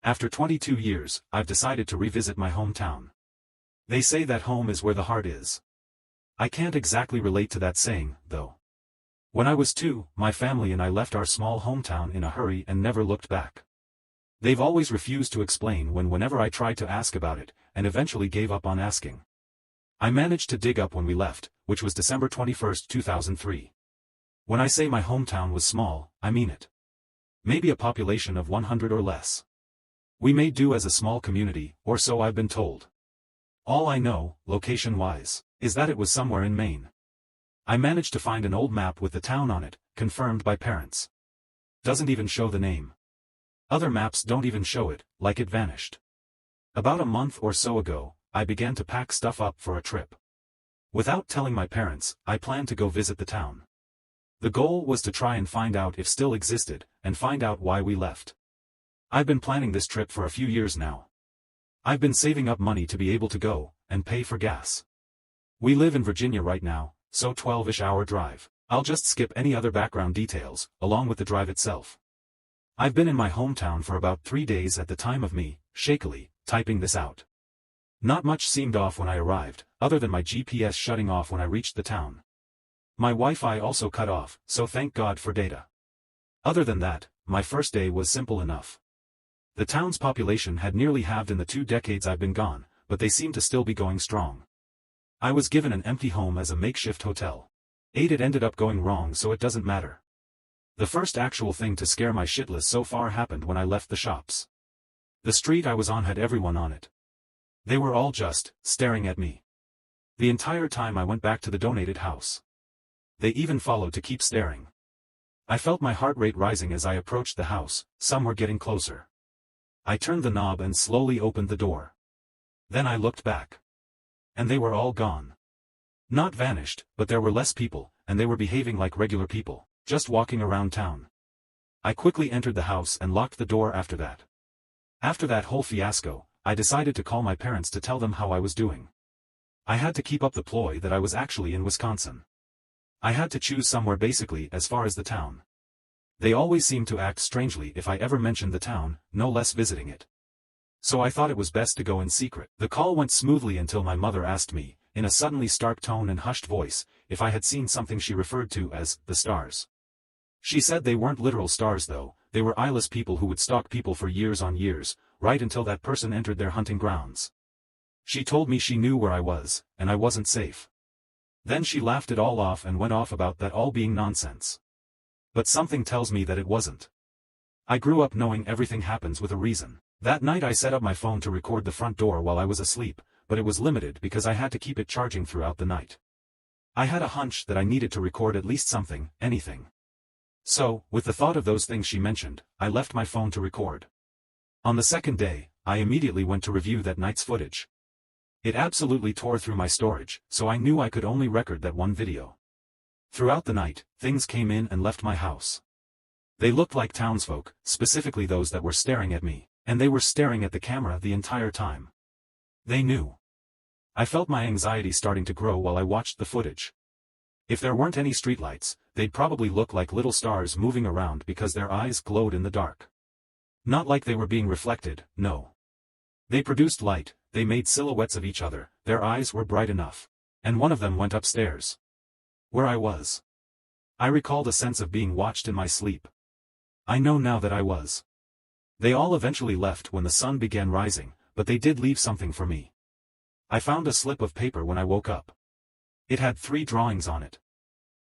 After 22 years, I've decided to revisit my hometown. They say that home is where the heart is. I can't exactly relate to that saying, though. When I was 2, my family and I left our small hometown in a hurry and never looked back. They've always refused to explain whenever I tried to ask about it, and eventually gave up on asking. I managed to dig up when we left, which was December 21, 2003. When I say my hometown was small, I mean it. Maybe a population of 100 or less. We may do as a small community, or so I've been told. All I know, location-wise, is that it was somewhere in Maine. I managed to find an old map with the town on it, confirmed by parents. Doesn't even show the name. Other maps don't even show it, like it vanished. About a month or so ago, I began to pack stuff up for a trip. Without telling my parents, I planned to go visit the town. The goal was to try and find out if it still existed, and find out why we left. I've been planning this trip for a few years now. I've been saving up money to be able to go, and pay for gas. We live in Virginia right now, so 12-ish hour drive. I'll just skip any other background details, along with the drive itself. I've been in my hometown for about 3 days at the time of me, shakily, typing this out. Not much seemed off when I arrived, other than my GPS shutting off when I reached the town. My Wi-Fi also cut off, so thank God for data. Other than that, my first day was simple enough. The town's population had nearly halved in the 2 decades I've been gone, but they seem to still be going strong. I was given an empty home as a makeshift hotel. It ended up going wrong, so it doesn't matter. The first actual thing to scare my shitless so far happened when I left the shops. The street I was on had everyone on it. They were all just staring at me. The entire time I went back to the donated house. They even followed to keep staring. I felt my heart rate rising as I approached the house. Some were getting closer. I turned the knob and slowly opened the door. Then I looked back. And they were all gone. Not vanished, but there were less people, and they were behaving like regular people, just walking around town. I quickly entered the house and locked the door after that. After that whole fiasco, I decided to call my parents to tell them how I was doing. I had to keep up the ploy that I was actually in Wisconsin. I had to choose somewhere basically as far as the town. They always seemed to act strangely if I ever mentioned the town, no less visiting it. So I thought it was best to go in secret. The call went smoothly until my mother asked me, in a suddenly stark tone and hushed voice, if I had seen something she referred to as the stars. She said they weren't literal stars though, they were eyeless people who would stalk people for years on years, right until that person entered their hunting grounds. She told me she knew where I was, and I wasn't safe. Then she laughed it all off and went off about that all being nonsense. But something tells me that it wasn't. I grew up knowing everything happens with a reason. That night I set up my phone to record the front door while I was asleep, but it was limited because I had to keep it charging throughout the night. I had a hunch that I needed to record at least something, anything. So, with the thought of those things she mentioned, I left my phone to record. On the second day, I immediately went to review that night's footage. It absolutely tore through my storage, so I knew I could only record that one video. Throughout the night, things came in and left my house. They looked like townsfolk, specifically those that were staring at me, and they were staring at the camera the entire time. They knew. I felt my anxiety starting to grow while I watched the footage. If there weren't any streetlights, they'd probably look like little stars moving around because their eyes glowed in the dark. Not like they were being reflected, no. They produced light, they made silhouettes of each other, their eyes were bright enough. And one of them went upstairs. Where I was. I recalled a sense of being watched in my sleep. I know now that I was. They all eventually left when the sun began rising, but they did leave something for me. I found a slip of paper when I woke up. It had 3 drawings on it.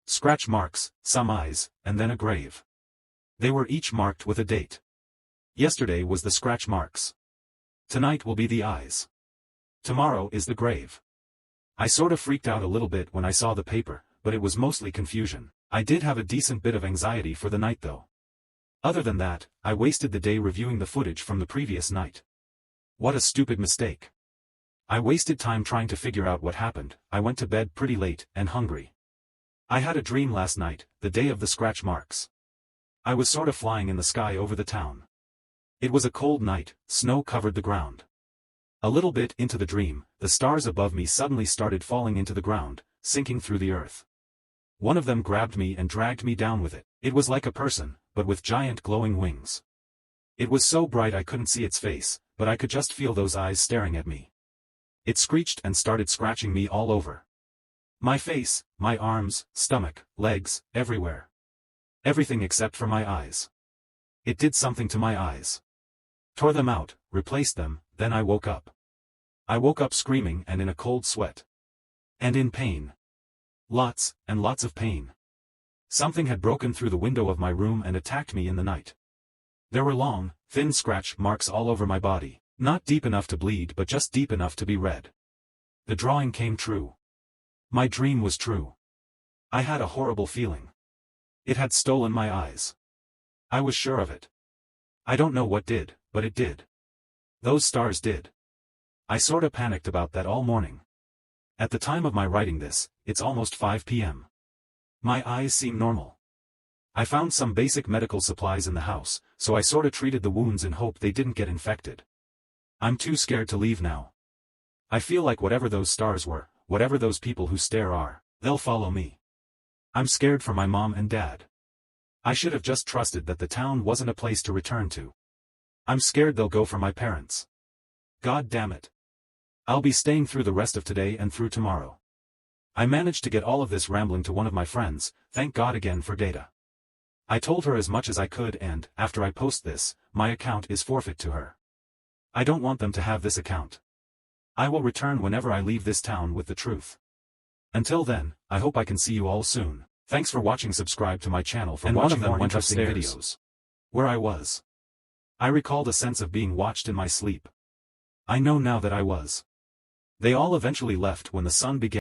Scratch marks, some eyes, and then a grave. They were each marked with a date. Yesterday was the scratch marks. Tonight will be the eyes. Tomorrow is the grave. I sort of freaked out a little bit when I saw the paper, but it was mostly confusion. I did have a decent bit of anxiety for the night though. Other than that, I wasted the day reviewing the footage from the previous night. What a stupid mistake. I wasted time trying to figure out what happened. I went to bed pretty late, and hungry. I had a dream last night, the day of the scratch marks. I was sort of flying in the sky over the town. It was a cold night, snow covered the ground. A little bit into the dream, the stars above me suddenly started falling into the ground, sinking through the earth. One of them grabbed me and dragged me down with it. It was like a person, but with giant glowing wings. It was so bright I couldn't see its face, but I could just feel those eyes staring at me. It screeched and started scratching me all over. My face, my arms, stomach, legs, everywhere. Everything except for my eyes. It did something to my eyes. Tore them out, replaced them, then I woke up. I woke up screaming and in a cold sweat. And in pain. Lots, and lots of pain. Something had broken through the window of my room and attacked me in the night. There were long, thin scratch marks all over my body, not deep enough to bleed but just deep enough to be read. The drawing came true. My dream was true. I had a horrible feeling. It had stolen my eyes. I was sure of it. I don't know what did, but it did. Those stars did. I sorta panicked about that all morning. At the time of my writing this, it's almost 5 p.m. My eyes seem normal. I found some basic medical supplies in the house, so I sorta treated the wounds in hope they didn't get infected. I'm too scared to leave now. I feel like whatever those stars were, whatever those people who stare are, they'll follow me. I'm scared for my mom and dad. I should have just trusted that the town wasn't a place to return to. I'm scared they'll go for my parents. God damn it. I'll be staying through the rest of today and through tomorrow. I managed to get all of this rambling to one of my friends, thank God again for data. I told her as much as I could and, after I post this, my account is forfeit to her. I don't want them to have this account. I will return whenever I leave this town with the truth. Until then, I hope I can see you all soon. Thanks for watching. Subscribe to my channel for watching more interesting videos. Where I was. I recalled a sense of being watched in my sleep. I know now that I was. They all eventually left when the sun began.